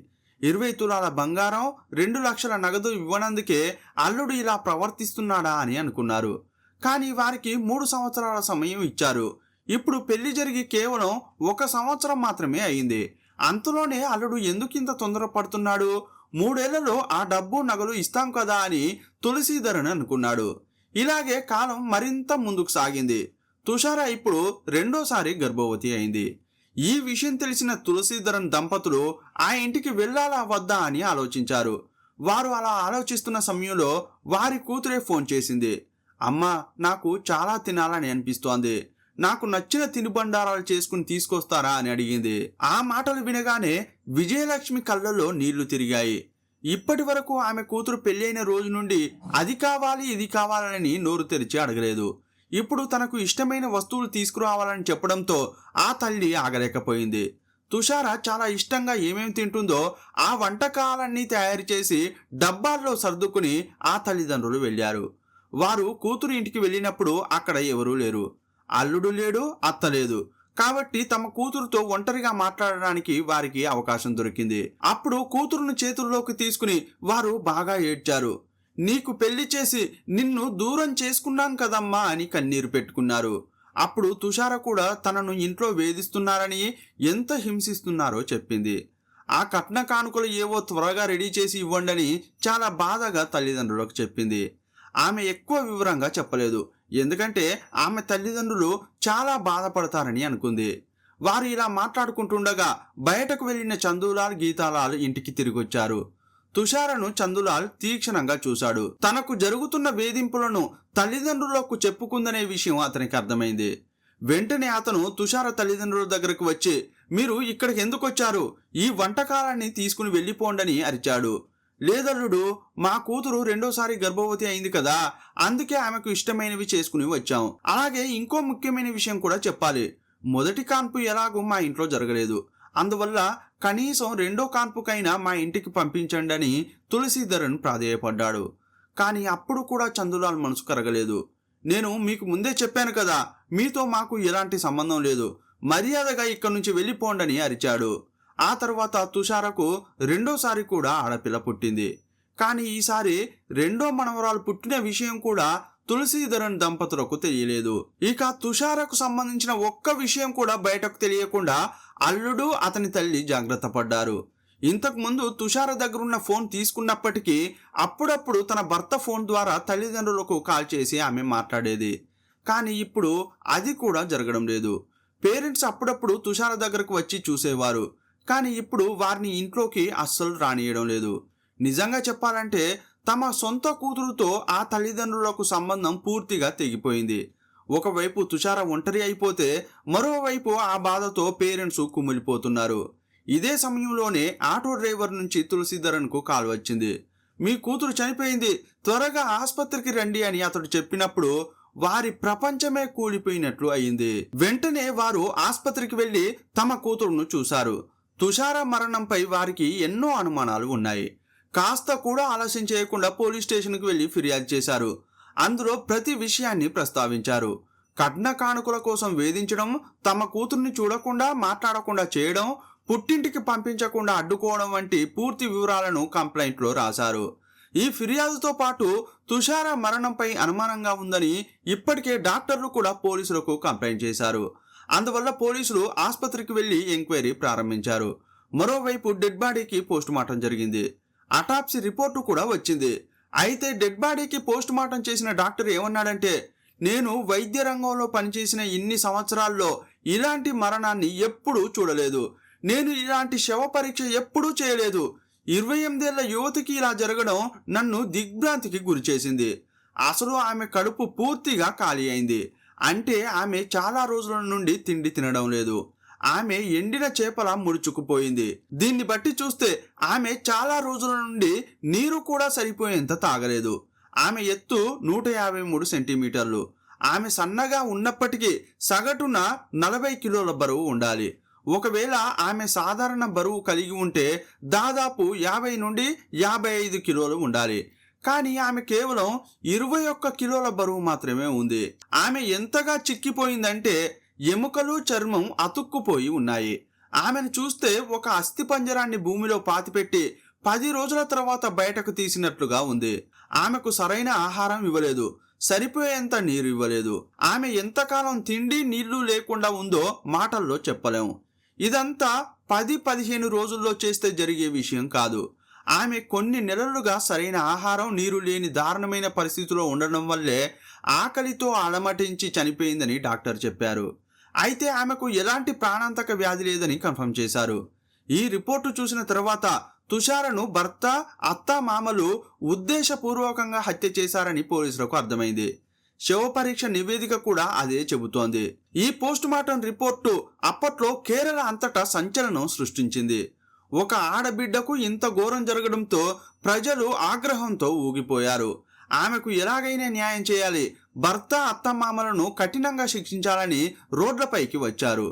20 తులాల బంగారం, 2 లక్షల నగదు ఇవ్వనందుకే అల్లుడు ఇలా ప్రవర్తిస్తున్నాడా అని అనుకున్నారు. కానీ వారికి 3 సంవత్సరాల సమయం ఇచ్చారు. ఇప్పుడు పెళ్లి జరిగి కేవలం 1 సంవత్సరం మాత్రమే అయింది. అంతలోనే అల్లుడు ఎందుకింత తొందరపడుతున్నాడు? 3 ఏళ్లలో ఆ డబ్బు నగలు ఇస్తాం కదా అని తులసీధరన్ అనుకున్నాడు. ఇలాగే కాలం మరింత ముందుకు సాగింది. తుషార ఇప్పుడు 2వ గర్భవతి అయింది. ఈ విషయం తెలిసిన తులసీధరన్ దంపతులు ఆ ఇంటికి వెళ్ళాలా వద్దా అని ఆలోచించారు. వారు అలా ఆలోచిస్తున్న సమయంలో వారి కూతురే ఫోన్ చేసింది. అమ్మా, నాకు చాలా తినాలని అనిపిస్తోంది, నాకు నచ్చిన తినుబండారాలు చేసుకుని తీసుకొస్తారా అని అడిగింది. ఆ మాటలు వినగానే విజయలక్ష్మి కళ్ళల్లో నీళ్లు తిరిగాయి. ఇప్పటి వరకు ఆమె కూతురు పెళ్ళైన రోజు నుండి అది కావాలి ఇది కావాలని నోరు తెరిచి అడగలేదు. ఇప్పుడు తనకు ఇష్టమైన వస్తువులు తీసుకురావాలని చెప్పడంతో ఆ తల్లి ఆగలేకపోయింది. తుషార చాలా ఇష్టంగా ఏమేమి తింటుందో ఆ వంటకాలన్నీ తయారు చేసి డబ్బాల్లో సర్దుకుని ఆ తల్లిదండ్రులు వెళ్ళారు. వారు కూతురు ఇంటికి వెళ్ళినప్పుడు అక్కడ ఎవరూ లేరు. అల్లుడు లేడు, అత్త లేదు. కాబట్టి తమ కూతురుతో ఒంటరిగా మాట్లాడడానికి వారికి అవకాశం దొరికింది. అప్పుడు కూతురును చేతుల్లోకి తీసుకుని వారు బాగా ఏడ్చారు. నీకు పెళ్లి చేసి నిన్ను దూరం చేసుకున్నాం కదమ్మా అని కన్నీరు పెట్టుకున్నారు. అప్పుడు తుషార కూడా తనను ఇంట్లో వేధిస్తున్నారని, ఎంత హింసిస్తున్నారో చెప్పింది. ఆ కట్న కానుకలు ఏవో త్వరగా రెడీ చేసి ఇవ్వండని చాలా బాధగా తల్లిదండ్రులకు చెప్పింది. ఆమె ఎక్కువ వివరంగా చెప్పలేదు, ఎందుకంటే ఆమె తల్లిదండ్రులు చాలా బాధపడతారని అనుకుంది. వారు ఇలా మాట్లాడుకుంటుండగా బయటకు వెళ్లిన చందులాల్, గీతాలాల్ ఇంటికి తిరిగొచ్చారు. తుషారను చందులాల్ తీక్షణంగా చూశాడు. తనకు జరుగుతున్న వేధింపులను తల్లిదండ్రులకు చెప్పుకుందనే విషయం అతనికి అర్థమైంది. వెంటనే అతను తుషార తల్లిదండ్రుల దగ్గరకు వచ్చి, మీరు ఇక్కడికి ఎందుకు వచ్చారు? ఈ వంటకాలాన్ని తీసుకుని వెళ్ళిపోండని అరిచాడు. లేదల్లుడు, మా కూతురు 2వ గర్భవతి అయింది కదా, అందుకే ఆమెకు ఇష్టమైనవి చేసుకుని వచ్చాం. అలాగే ఇంకో ముఖ్యమైన విషయం కూడా చెప్పాలి. మొదటి కాన్పు ఎలాగూ మా ఇంట్లో జరగలేదు, అందువల్ల కనీసం 2వ కాన్పుకైనా మా ఇంటికి పంపించండి అని తులసీధరన్ ప్రాధేయపడ్డాడు. కానీ అప్పుడు కూడా చందులాల్ మనసు కరగలేదు. నేను మీకు ముందే చెప్పాను కదా, మీతో మాకు ఎలాంటి సంబంధం లేదు, మర్యాదగా ఇక్కడి నుంచి వెళ్ళిపోండని అరిచాడు. ఆ తర్వాత తుషారకు రెండోసారి కూడా ఆడపిల్ల పుట్టింది. కానీ ఈసారి రెండో మనవరాలు పుట్టిన విషయం కూడా తులసీధరన్ దంపతులకు తెలియలేదు. ఇక తుషారకు సంబంధించిన ఒక్క విషయం కూడా బయటకు తెలియకుండా అల్లుడు అతని తల్లి జాగ్రత్త పడ్డారు. ఇంతకుముందు తుషార దగ్గరున్న ఫోన్ తీసుకున్నప్పటికీ అప్పుడప్పుడు తన భర్త ఫోన్ ద్వారా తల్లిదండ్రులకు కాల్ చేసి ఆమె మాట్లాడేది. కానీ ఇప్పుడు అది కూడా జరగడం లేదు. పేరెంట్స్ అప్పుడప్పుడు తుషార దగ్గరకు వచ్చి చూసేవారు, కానీ ఇప్పుడు వారిని ఇంట్లోకి అస్సలు రానియడం లేదు. నిజంగా చెప్పాలంటే తమ సొంత కూతురుతో ఆ తల్లిదండ్రులకు సంబంధం పూర్తిగా తెగిపోయింది. ఒకవైపు తుషార ఒంటరి అయిపోతే మరోవైపు ఆ బాధతో పేరెంట్స్ కుమిలిపోతున్నారు. ఇదే సమయంలోనే ఆటో డ్రైవర్ నుంచి తులసీధరన్కు కాల్ వచ్చింది. మీ కూతురు చనిపోయింది, త్వరగా ఆసుపత్రికి రండి అని అతడు చెప్పినప్పుడు వారి ప్రపంచమే కూలిపోయినట్లు అయింది. వెంటనే వారు ఆసుపత్రికి వెళ్లి తమ కూతురును చూశారు. తుషార మరణంపై వారికి ఎన్నో అనుమానాలు ఉన్నాయి. కాస్త కూడా ఆలస్యం చేయకుండా పోలీస్ స్టేషన్కి వెళ్లి ఫిర్యాదు చేశారు. అందులో ప్రతి విషయాన్ని ప్రస్తావించారు. కట్న కానుకల కోసం వేధించడం, తమ కూతుర్ని చూడకుండా మాట్లాడకుండా చేయడం, పుట్టింటికి పంపించకుండా అడ్డుకోవడం వంటి పూర్తి వివరాలను కంప్లైంట్లో రాశారు. ఈ ఫిర్యాదుతో పాటు తుషార మరణంపై అనుమానంగా ఉందని ఇప్పటికే డాక్టర్లు కూడా పోలీసులకు కంప్లైంట్ చేశారు. అందువల్ల పోలీసులు ఆసుపత్రికి వెళ్లి ఎంక్వైరీ ప్రారంభించారు. మరోవైపు డెడ్ బాడీకి పోస్టుమార్టం జరిగింది. అటాప్సీ రిపోర్టు కూడా వచ్చింది. అయితే డెడ్ బాడీకి పోస్టుమార్టం చేసిన డాక్టర్ ఏమన్నాడంటే, నేను వైద్య రంగంలో పనిచేసిన ఇన్ని సంవత్సరాల్లో ఇలాంటి మరణాన్ని ఎప్పుడూ చూడలేదు, నేను ఇలాంటి శవ పరీక్ష ఎప్పుడూ చేయలేదు, 28 ఏళ్ల యువతికి ఇలా జరగడం నన్ను దిగ్భ్రాంతికి గురిచేసింది. అసలు ఆమె కడుపు పూర్తిగా ఖాళీ అయింది, అంటే ఆమె చాలా రోజుల నుండి తిండి తినడం లేదు, ఆమె ఎండిన చేపల ముడుచుకుపోయింది. దీన్ని బట్టి చూస్తే ఆమె చాలా రోజుల నుండి నీరు కూడా సరిపోయేంత తాగలేదు. ఆమె ఎత్తు 153 సెంటీమీటర్లు. ఆమె సన్నగా ఉన్నప్పటికీ సగటున 40 కిలోల బరువు ఉండాలి. ఒకవేళ ఆమె సాధారణ బరువు కలిగి ఉంటే దాదాపు 50 నుండి 55 కిలోలు ఉండాలి. కానీ ఆమె కేవలం 21 కిలోల బరువు మాత్రమే ఉంది. ఆమె ఎంతగా చిక్కిపోయిందంటే ఎముకలు చర్మం అతుక్కుపోయి ఉన్నాయి. ఆమెను చూస్తే ఒక అస్థిపంజరాన్ని భూమిలో పాతిపెట్టి 10 రోజుల తర్వాత బయటకు తీసినట్లుగా ఉంది. ఆమెకు సరైన ఆహారం ఇవ్వలేదు, సరిపోయేంత నీరు ఇవ్వలేదు. ఆమె ఎంతకాలం తిండి నీళ్లు లేకుండా ఉందో మాటల్లో చెప్పలేము. ఇదంతా 10-15 రోజుల్లో చేస్తే జరిగే విషయం కాదు. ఆమె కొన్ని నెలలుగా సరైన ఆహారం నీరు లేని దారుణమైన పరిస్థితిలో ఉండడం వల్లే ఆకలితో అలమటించి చనిపోయిందని డాక్టర్ చెప్పారు. అయితే ఆమెకు ఎలాంటి ప్రాణాంతక వ్యాధి లేదని కన్ఫర్మ్ చేశారు. ఈ రిపోర్టు చూసిన తర్వాత తుషారను భర్త, అత్త, మామలు ఉద్దేశపూర్వకంగా హత్య చేశారని పోలీసులకు అర్థమైంది. శవ పరీక్ష నివేదిక కూడా అదే చెబుతోంది. ఈ పోస్టుమార్టం రిపోర్టు అప్పట్లో కేరళ అంతటా సంచలనం సృష్టించింది. ఒక ఆడబిడ్డకు ఇంత ఘోరం జరగడంతో ప్రజలు ఆగ్రహంతో ఊగిపోయారు. ఆమెకు ఎలాగైనా న్యాయం చేయాలి, భర్త, అత్తమామలను కఠినంగా శిక్షించాలని రోడ్లపైకి వచ్చారు.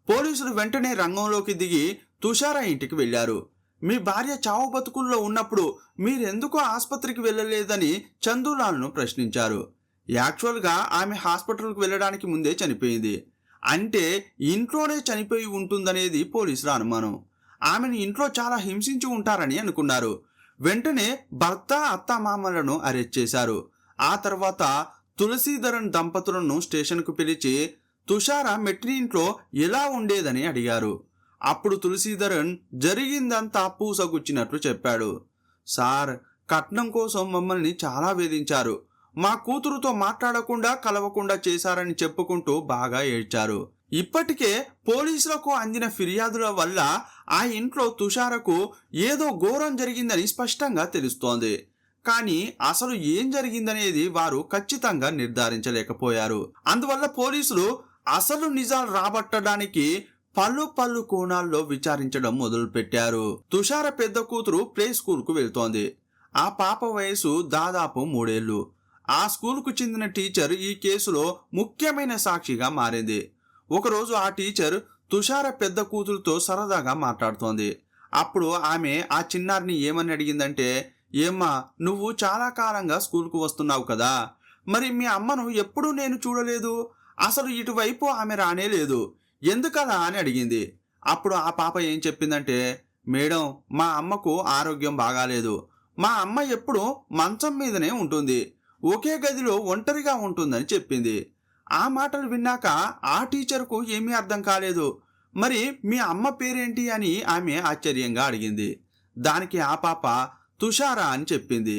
పోలీసులు వెంటనే రంగంలోకి దిగి తుషార ఇంటికి వెళ్లారు. మీ భార్య చావు బతుకుల్లో ఉన్నప్పుడు మీరెందుకు ఆసుపత్రికి వెళ్ళలేదని చందులాల్ను ప్రశ్నించారు. యాక్చువల్గా ఆమె హాస్పిటల్కి వెళ్ళడానికి ముందే చనిపోయింది, అంటే ఇంట్లోనే చనిపోయి ఉంటుందనేది పోలీసుల అనుమానం. ఆమెను ఇంట్లో చాలా హింసించి ఉంటారని అనుకున్నారు. వెంటనే భర్త, అత్తమామలను అరెస్ట్ చేశారు. ఆ తర్వాత తులసీధరన్ దంపతులను స్టేషన్కు పిలిచి తుషార మెట్టినింట్లో ఎలా ఉండేదని అడిగారు. అప్పుడు తులసీధరన్ జరిగిందంతా పూసగుచ్చినట్లు చెప్పాడు. సార్, కట్నం కోసం మమ్మల్ని చాలా వేధించారు, మా కూతురుతో మాట్లాడకుండా కలవకుండా చేశారని చెప్పుకుంటూ బాగా ఏడ్చారు. ఇప్పటికే పోలీసులకు అందిన ఫిర్యాదుల వల్ల ఆ ఇంట్లో తుషారకు ఏదో ఘోరం జరిగిందని స్పష్టంగా తెలుస్తోంది. కానీ అసలు ఏం జరిగిందనేది వారు ఖచ్చితంగా నిర్ధారించలేకపోయారు. అందువల్ల పోలీసులు అసలు నిజాలు రాబట్టడానికి పలు కోణాల్లో విచారించడం మొదలుపెట్టారు. తుషార పెద్ద కూతురు ప్లే స్కూల్కు వెళ్తోంది. ఆ పాప వయసు దాదాపు 3 ఏళ్లు. ఆ స్కూల్కు చెందిన టీచర్ ఈ కేసులో ముఖ్యమైన సాక్షిగా మారింది. ఒకరోజు ఆ టీచర్ తుషార పెద్ద కూతురుతో సరదాగా మాట్లాడుతోంది. అప్పుడు ఆమె ఆ చిన్నారిని ఏమని అడిగిందంటే, ఏమ్మా, నువ్వు చాలా కాలంగా స్కూల్కు వస్తున్నావు కదా, మరి మీ అమ్మను ఎప్పుడూ నేను చూడలేదు, అసలు ఇటువైపు ఆమె రానే లేదు, ఎందుకలా అని అడిగింది. అప్పుడు ఆ పాప ఏం చెప్పిందంటే, మేడం, మా అమ్మకు ఆరోగ్యం బాగాలేదు, మా అమ్మ ఎప్పుడూ మంచం మీదనే ఉంటుంది, ఒకే గదిలో ఒంటరిగా ఉంటుందని చెప్పింది. ఆ మాటలు విన్నాక ఆ టీచర్కు ఏమీ అర్థం కాలేదు. మరి మీ అమ్మ పేరేంటి అని ఆమె ఆశ్చర్యంగా అడిగింది. దానికి ఆ పాప తుషార అని చెప్పింది.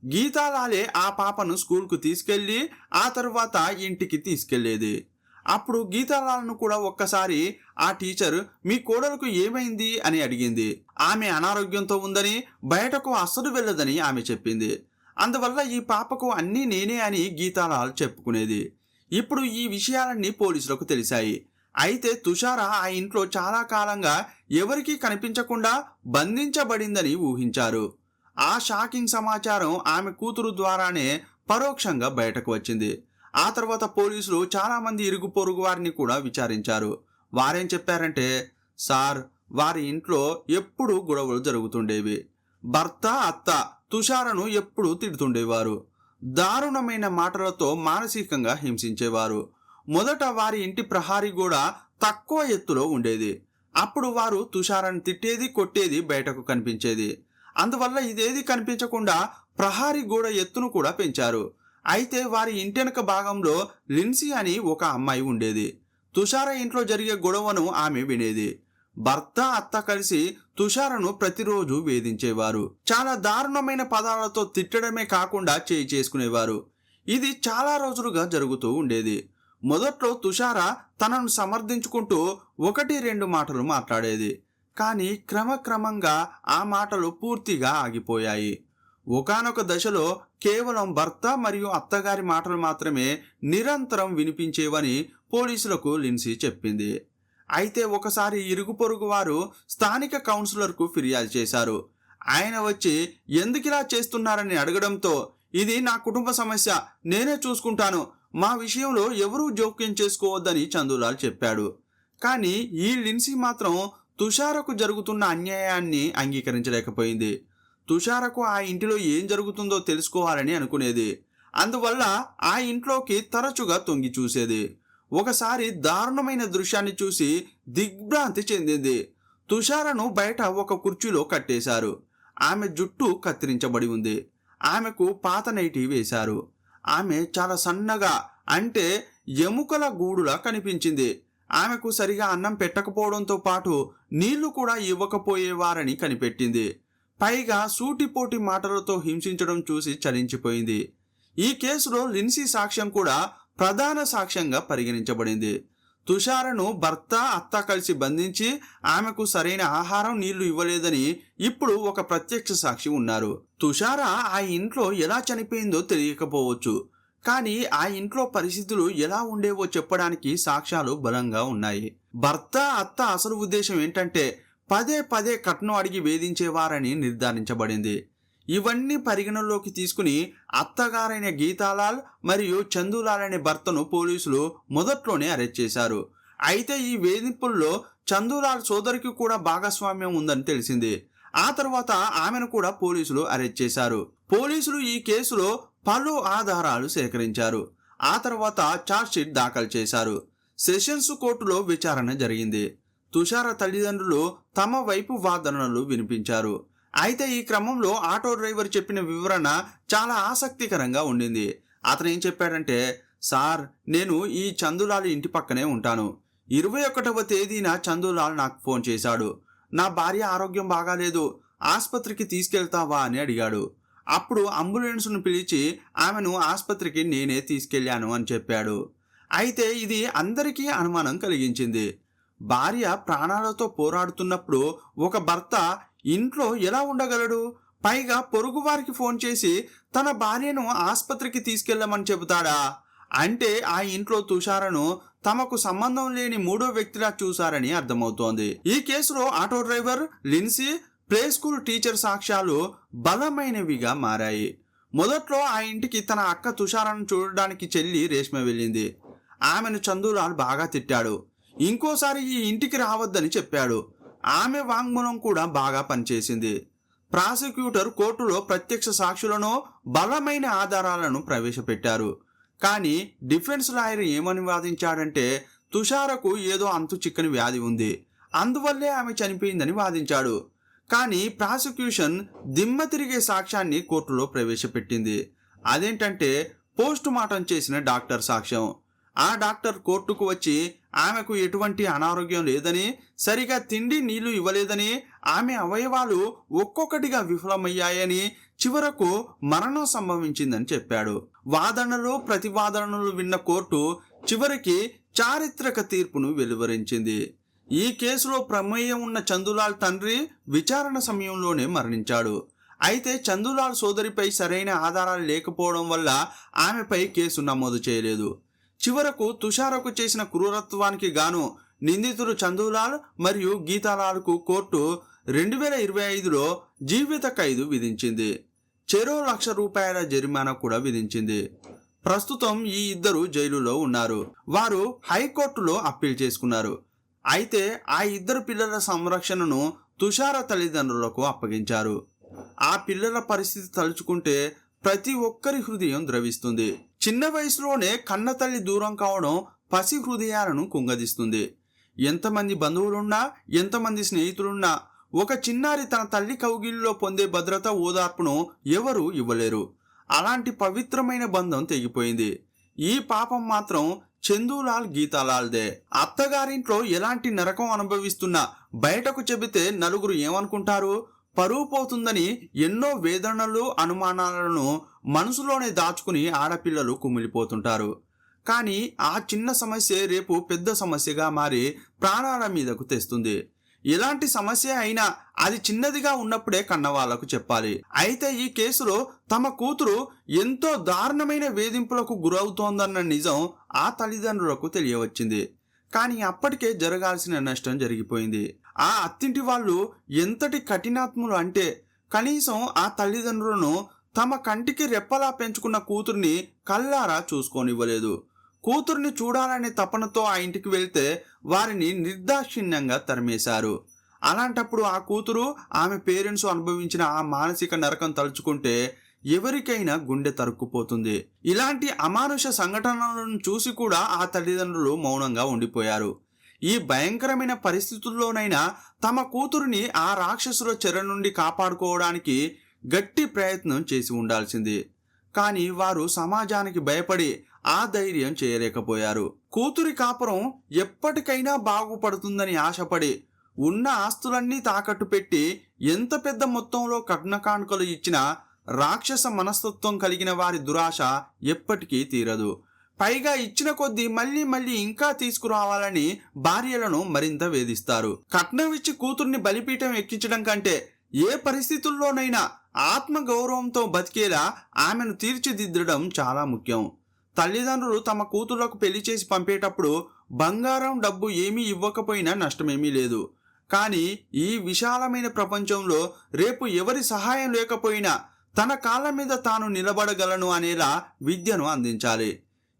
గీతాలాలే ఆ పాపను స్కూల్కు తీసుకెళ్ళి ఆ తరువాత ఇంటికి తీసుకెళ్లేది. అప్పుడు గీతాలాలను కూడా ఒక్కసారి ఆ టీచర్ మీ కోడలకు ఏమైంది అని అడిగింది. ఆమె అనారోగ్యంతో ఉందని, బయటకు అస్సలు వెళ్ళదని ఆమె చెప్పింది. అందువల్ల ఈ పాపకు అన్నీ నేనే అని గీతాలాల్ చెప్పుకునేది. ఇప్పుడు ఈ విషయాలన్నీ పోలీసులకు తెలిసాయి. అయితే తుషార ఆ ఇంట్లో చాలా కాలంగా ఎవరికీ కనిపించకుండా బంధించబడిందని ఊహించారు. ఆ షాకింగ్ సమాచారం ఆమె కూతురు ద్వారానే పరోక్షంగా బయటకు వచ్చింది. ఆ తర్వాత పోలీసులు చాలామంది ఇరుగు పొరుగు వారిని కూడా విచారించారు. వారేం చెప్పారంటే, సార్, వారి ఇంట్లో ఎప్పుడూ గొడవలు జరుగుతుండేవి. భర్త, అత్త తుషారను ఎప్పుడూ తిడుతుండేవారు. దారుణమైన మాటలతో మానసికంగా హింసించేవారు. మొదట వారి ఇంటి ప్రహారీ గోడ తక్కువ ఎత్తులో ఉండేది. అప్పుడు వారు తుషారను తిట్టేది, కొట్టేది బయటకు కనిపించేది. అందువల్ల ఇదేది కనిపించకుండా ప్రహారీ గోడ ఎత్తును కూడా పెంచారు. అయితే వారి ఇంటెనక భాగంలో లిన్సీ అని ఒక అమ్మాయి ఉండేది. తుషార ఇంట్లో జరిగే గొడవను ఆమె వినేది. భర్త, అత్త కలిసి తుషారను ప్రతిరోజు వేధించేవారు. చాలా దారుణమైన పదాలతో తిట్టడమే కాకుండా చేయి చేసుకునేవారు. ఇది చాలా రోజులుగా జరుగుతూ ఉండేది. మొదట్లో తుషార తనను సమర్థించుకుంటూ 1-2 మాటలు మాట్లాడేది. కానీ క్రమక్రమంగా ఆ మాటలు పూర్తిగా ఆగిపోయాయి. ఒకానొక దశలో కేవలం భర్త మరియు అత్తగారి మాటలు మాత్రమే నిరంతరం వినిపించేవని పోలీసులకు లిన్సీ చెప్పింది. అయితే ఒకసారి ఇరుగు పొరుగు వారు స్థానిక కౌన్సిలర్కు ఫిర్యాదు చేశారు. ఆయన వచ్చి ఎందుకిలా చేస్తున్నారని అడగడంతో, ఇది నా కుటుంబ సమస్య, నేనే చూసుకుంటాను, మా విషయంలో ఎవరూ జోక్యం చేసుకోవద్దని చందూలాల్ చెప్పాడు. కానీ ఈ లిన్సీ మాత్రం తుషారకు జరుగుతున్న అన్యాయాన్ని అంగీకరించలేకపోయింది. తుషారకు ఆ ఇంటిలో ఏం జరుగుతుందో తెలుసుకోవాలని అనుకునేది. అందువల్ల ఆ ఇంట్లోకి తరచుగా తొంగి చూసేది. ఒకసారి దారుణమైన దృశ్యాన్ని చూసి దిగ్భ్రాంతి చెందింది. తుషారను బయట ఒక కుర్చీలో కట్టేశారు. ఆమె జుట్టు కత్తిరించబడి ఉంది. ఆమెకు పాత నైటీ వేశారు. ఆమె చాలా సన్నగా, అంటే ఎముకల గూడులా కనిపించింది. ఆమెకు సరిగా అన్నం పెట్టకపోవడంతో పాటు నీళ్లు కూడా ఇవ్వకపోయేవారని కనిపెట్టింది. పైగా సూటిపోటి మాటలతో హింసించడం చూసి చలించిపోయింది. ఈ కేసులో లిన్సీ సాక్ష్యం కూడా ప్రధాన సాక్ష్యంగా పరిగణించబడింది. తుషారను భర్త, అత్త కలిసి బంధించి ఆమెకు సరైన ఆహారం, నీళ్లు ఇవ్వలేదని ఇప్పుడు ఒక ప్రత్యక్ష సాక్షి ఉన్నారు. తుషార ఆ ఇంట్లో ఎలా చనిపోయిందో తెలియకపోవచ్చు, కానీ ఆ ఇంట్లో పరిస్థితులు ఎలా ఉండేవో చెప్పడానికి సాక్ష్యాలు బలంగా ఉన్నాయి. భర్త, అత్త అసలు ఉద్దేశం ఏంటంటే పదే పదే కట్నం అడిగి వేధించేవారని నిర్ధారించబడింది. ఇవన్నీ పరిగణలోకి తీసుకుని అత్తగారైన గీతాలాల్ మరియు చందూలాల్ అనే భర్తను పోలీసులు మొదట్లోనే అరెస్ట్ చేశారు. అయితే ఈ వేధింపుల్లో చందూలాల్ సోదరికి కూడా భాగస్వామ్యం ఉందని తెలిసింది. ఆ తర్వాత ఆమెను కూడా పోలీసులు అరెస్ట్ చేశారు. పోలీసులు ఈ కేసులో పలు ఆధారాలు సేకరించారు. ఆ తర్వాత ఛార్జ్షీట్ దాఖలు చేశారు. సెషన్స్ కోర్టులో విచారణ జరిగింది. తుషార తల్లిదండ్రులు తమ వైపు వాదనలు వినిపించారు. అయితే ఈ క్రమంలో ఆటో డ్రైవర్ చెప్పిన వివరణ చాలా ఆసక్తికరంగా ఉండింది. అతను ఏం చెప్పాడంటే, సార్, నేను ఈ చందూలాల్ ఇంటి పక్కనే ఉంటాను. 21వ తేదీన చందూలాల్ నాకు ఫోన్ చేశాడు. నా భార్య ఆరోగ్యం బాగాలేదు, ఆసుపత్రికి తీసుకెళ్తావా అని అడిగాడు. అప్పుడు అంబులెన్స్ను పిలిచి ఆమెను ఆసుపత్రికి నేనే తీసుకెళ్లాను అని చెప్పాడు. అయితే ఇది అందరికీ అనుమానం కలిగించింది. భార్య ప్రాణాలతో పోరాడుతున్నప్పుడు ఒక భర్త ఇంట్లో ఎలా ఉండగలడు? పైగా పొరుగువారికి ఫోన్ చేసి తన భార్యను ఆసుపత్రికి తీసుకెళ్లమని చెబుతాడా? అంటే ఆ ఇంట్లో తుషారను తమకు సంబంధం లేని మూడో వ్యక్తిలా చూశారని అర్థమవుతోంది. ఈ కేసులో auto driver, Lindsey, play school teacher సాక్ష్యాలు బలమైనవిగా మారాయి. మొదట్లో ఆ ఇంటికి తన అక్క తుషారను చూడడానికి చెల్లి రేష్మ వెళ్ళింది. ఆమెను చందూలాల్ బాగా తిట్టాడు. ఇంకోసారి ఈ ఇంటికి రావద్దని చెప్పాడు. ఆమె వాంగ్మూలం కూడా బాగా పనిచేసింది. ప్రాసిక్యూటర్ కోర్టులో ప్రత్యక్ష సాక్షులను, బలమైన ఆధారాలను ప్రవేశపెట్టారు. కానీ డిఫెన్స్ లాయర్ ఏమని వాదించాడంటే తుషారకు ఏదో అంతు చిక్కని వ్యాధి ఉంది, అందువల్లే ఆమె చనిపోయిందని వాదించాడు. కానీ ప్రాసిక్యూషన్ దిమ్మ తిరిగే సాక్ష్యాన్ని కోర్టులో ప్రవేశపెట్టింది. అదేంటంటే పోస్ట్ మార్టం చేసిన డాక్టర్ సాక్ష్యం. ఆ డాక్టర్ కోర్టుకు వచ్చి ఆమెకు ఎటువంటి అనారోగ్యం లేదని, సరిగా తిండి నీళ్లు ఇవ్వలేదని, ఆమె అవయవాలు ఒక్కొక్కటిగా విఫలమయ్యాయని, చివరకు మరణం సంభవించిందని చెప్పాడు. వాదనలు ప్రతివాదనలు విన్న కోర్టు చివరికి చారిత్రక తీర్పును వెలువరించింది. ఈ కేసులో ప్రమేయం ఉన్న చందులాల్ తండ్రి విచారణ సమయంలోనే మరణించాడు. అయితే చందులాల్ సోదరిపై సరైన ఆధారాలు లేకపోవడం వల్ల ఆమెపై కేసు నమోదు చేయలేదు. చివరకు తుషారకు చేసిన క్రూరత్వానికి గాను నిందితులు చందులాల్ మరియు గీతాలాల్కు కోర్టు 2025లో జీవిత ఖైదు విధించింది. చెరో ₹1,00,000 జరిమానా కూడా విధించింది. ప్రస్తుతం ఈ ఇద్దరు జైలులో ఉన్నారు. వారు హైకోర్టులో అప్పీల్ చేసుకున్నారు. అయితే ఆ ఇద్దరు పిల్లల సంరక్షణను తుషార తల్లిదండ్రులకు అప్పగించారు. ఆ పిల్లల పరిస్థితి తలుచుకుంటే ప్రతి ఒక్కరి హృదయం ద్రవిస్తుంది. చిన్న వయసులోనే కన్న తల్లి దూరం కావడం పసి హృదయాలను కుంగదీస్తుంది. ఎంతమంది బంధువులున్నా, ఎంతమంది స్నేహితులున్నా ఒక చిన్నారి తన తల్లి కౌగిలిలో పొందే భద్రత, ఓదార్పును ఎవరూ ఇవ్వలేరు. అలాంటి పవిత్రమైన బంధం తెగిపోయింది. ఈ పాపం మాత్రం చందులాల్ గీతాలాల్దే. అత్తగారింట్లో ఎలాంటి నరకం అనుభవిస్తున్నా బయటకు చెబితే నలుగురు ఏమనుకుంటారు, పరువు పోతుందని ఎన్నో వేదనలు, అనుమానాలను మనసులోనే దాచుకుని ఆడపిల్లలు కుమిలిపోతుంటారు. కానీ ఆ చిన్న సమస్య రేపు పెద్ద సమస్యగా మారి ప్రాణాల మీదకు తెస్తుంది. ఎలాంటి సమస్య అయినా అది చిన్నదిగా ఉన్నప్పుడే కన్నవాళ్లకు చెప్పాలి. అయితే ఈ కేసులో తమ కూతురు ఎంతో దారుణమైన వేధింపులకు గురవుతోందన్న నిజం ఆ తల్లిదండ్రులకు తెలియవచ్చింది. కానీ అప్పటికే జరగాల్సిన నష్టం జరిగిపోయింది. ఆ అత్తింటి వాళ్ళు ఎంతటి కఠినాత్ములు అంటే కనీసం ఆ తల్లిదండ్రులను తమ కంటికి రెప్పలా పెంచుకున్న కూతుర్ని కళ్ళారా చూసుకోనివ్వలేదు. కూతుర్ని చూడాలనే తపనతో ఆ ఇంటికి వెళ్తే వారిని నిర్దాక్షిణ్యంగా తరిమేశారు. అలాంటప్పుడు ఆ కూతురు, ఆమె పేరెంట్స్ అనుభవించిన ఆ మానసిక నరకం తలుచుకుంటే ఎవరికైనా గుండె తరుక్కుపోతుంది. ఇలాంటి అమానుష సంఘటనలను చూసి కూడా ఆ తల్లిదండ్రులు మౌనంగా ఉండిపోయారు. ఈ భయంకరమైన పరిస్థితుల్లోనైనా తమ కూతురుని ఆ రాక్షసుల చెర నుండి కాపాడుకోవడానికి గట్టి ప్రయత్నం చేసి ఉండాల్సింది. కానీ వారు సమాజానికి భయపడి ఆ ధైర్యం చేయలేకపోయారు. కూతురి కాపురం ఎప్పటికైనా బాగుపడుతుందని ఆశపడి ఉన్న ఆస్తులన్నీ తాకట్టు పెట్టి ఎంత పెద్ద మొత్తంలో కట్నకానుకలు ఇచ్చినా రాక్షస మనస్తత్వం కలిగిన వారి దురాశ ఎప్పటికీ తీరదు. పైగా ఇచ్చిన కొద్దీ మళ్ళీ మళ్ళీ ఇంకా తీసుకురావాలని భార్యలను మరింత వేధిస్తారు. కట్నం ఇచ్చి కూతుర్ని బలిపీఠం ఎక్కించడం కంటే ఏ పరిస్థితుల్లోనైనా ఆత్మగౌరవంతో బతికేలా ఆమెను తీర్చిదిద్దడం చాలా ముఖ్యం. తల్లిదండ్రులు తమ కూతుళ్లకు పెళ్లి చేసి పంపేటప్పుడు బంగారం, డబ్బు ఏమీ ఇవ్వకపోయినా నష్టమేమీ లేదు. కానీ ఈ విశాలమైన ప్రపంచంలో రేపు ఎవరి సహాయం లేకపోయినా తన కాళ్ళ మీద తాను నిలబడగలను అనేలా విద్యను అందించాలి.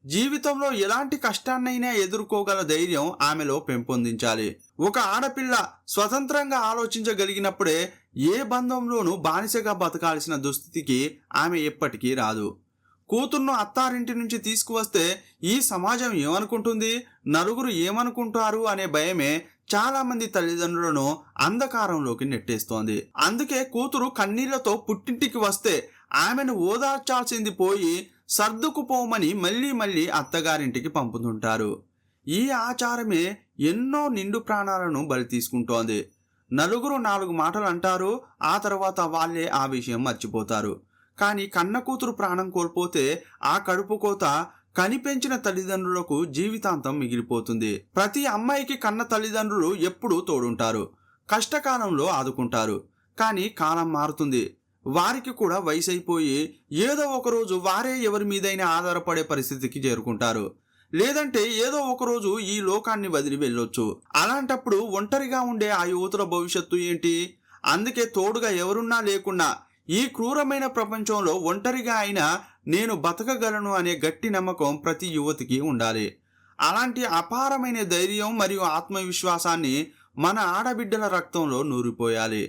జీవితంలో ఎలాంటి కష్టాన్నైనా ఎదుర్కోగల ధైర్యం ఆమెలో పెంపొందించాలి. ఒక ఆడపిల్ల స్వతంత్రంగా ఆలోచించగలిగినప్పుడే ఏ బంధంలోనూ బానిసగా బతకాల్సిన దుస్థితికి ఆమె ఎప్పటికీ రాదు. కూతుర్ను అత్తారింటి నుంచి తీసుకువస్తే ఈ సమాజం ఏమనుకుంటుంది, నలుగురు ఏమనుకుంటారు అనే భయమే చాలా మంది తల్లిదండ్రులను అంధకారంలోకి నెట్టేస్తోంది. అందుకే కూతురు కన్నీళ్లతో పుట్టింటికి వస్తే ఆమెను ఓదార్చాల్సింది పోయి సర్దుకుపోమని మళ్ళీ మళ్ళీ అత్తగారింటికి పంపుతుంటారు. ఈ ఆచారమే ఎన్నో నిండు ప్రాణాలను బలి తీసుకుంటోంది. నలుగురు 4 మాటలు అంటారు, ఆ తర్వాత వాళ్ళే ఆ విషయం మర్చిపోతారు. కానీ కన్న కూతురు ప్రాణం కోల్పోతే ఆ కడుపు కోత కనిపెంచిన తల్లిదండ్రులకు జీవితాంతం మిగిలిపోతుంది. ప్రతి అమ్మాయికి కన్న తల్లిదండ్రులు ఎప్పుడూ తోడుంటారు, కష్టకాలంలో ఆదుకుంటారు. కానీ కాలం మారుతుంది. వారికి కూడా వయసు అయిపోయి ఏదో ఒకరోజు వారే ఎవరి మీదైనా ఆధారపడే పరిస్థితికి చేరుకుంటారు. లేదంటే ఏదో ఒకరోజు ఈ లోకాన్ని వదిలి వెళ్ళొచ్చు. అలాంటప్పుడు ఒంటరిగా ఉండే ఆ యువతుల భవిష్యత్తు ఏంటి? అందుకే తోడుగా ఎవరున్నా లేకున్నా ఈ క్రూరమైన ప్రపంచంలో ఒంటరిగా అయినా నేను బతకగలను అనే గట్టి నమ్మకం ప్రతి యువతికి ఉండాలి. అలాంటి అపారమైన ధైర్యం మరియు ఆత్మవిశ్వాసాన్ని మన ఆడబిడ్డల రక్తంలో నూరిపోయాలి.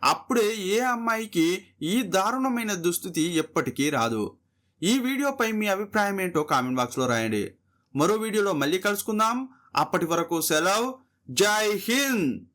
అప్పుడే ఏ అమ్మాయికి ఈ దారుణమైన దుస్థితి ఎప్పటికీ రాదు. ఈ వీడియోపై మీ అభిప్రాయం ఏంటో కామెంట్ బాక్స్లో రాయండి. మరో వీడియోలో మళ్ళీ కలుసుకుందాం. అప్పటి వరకు సెలవు. జై హింద్.